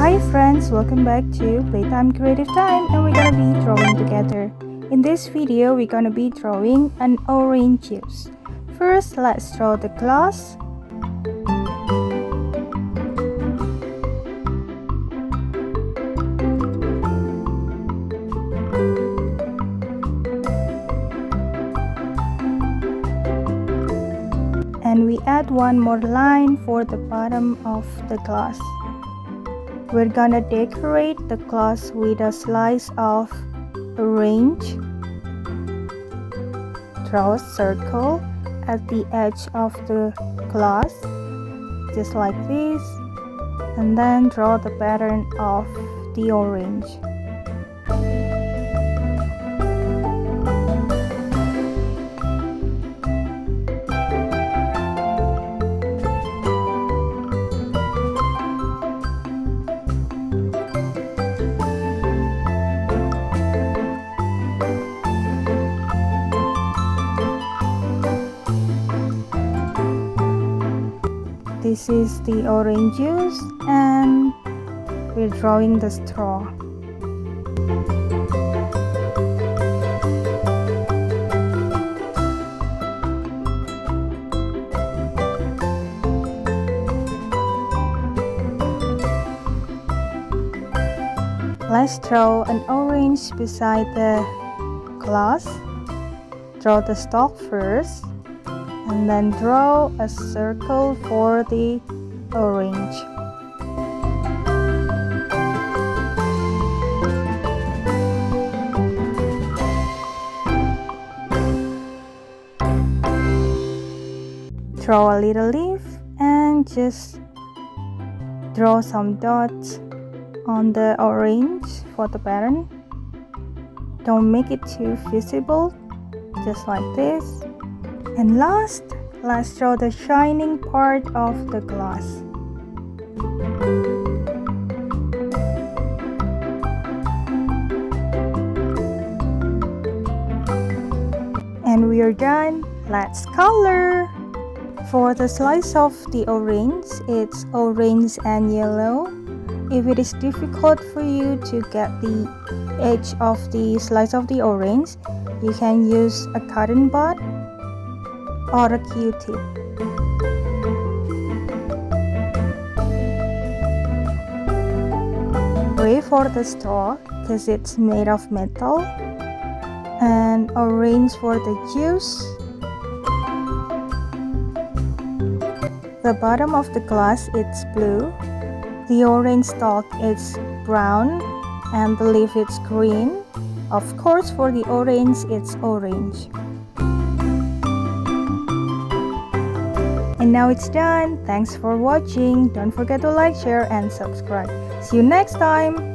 Hi friends, welcome back to Playtime Creative Time, and we're gonna be drawing together. In this video, we're gonna be drawing an orange juice. First, let's draw the glass. And we add one more line for the bottom of the glass. We're gonna decorate the glass with a slice of orange. Draw a circle at the edge of the glass, just like this, and then draw the pattern of the orange. This is the orange juice, and we're drawing the straw. Let's draw an orange beside the glass. Draw the stalk first, and then draw a circle for the orange. Draw a little leaf and just draw some dots on the orange for the pattern. Don't make it too visible, just like this. And last, let's draw the shining part of the glass. And we are done. Let's color. For the slice of the orange, it's orange and yellow. If it is difficult for you to get the edge of the slice of the orange, you can use a cotton bud or a Q-tip. Gray for the straw because it's made of metal, and orange for the juice. The bottom of the glass it's blue, the orange stalk is brown, and the leaf is green. Of course, for the orange it's orange. And now it's done. Thanks for watching. Don't forget to like, share, and subscribe. See you next time.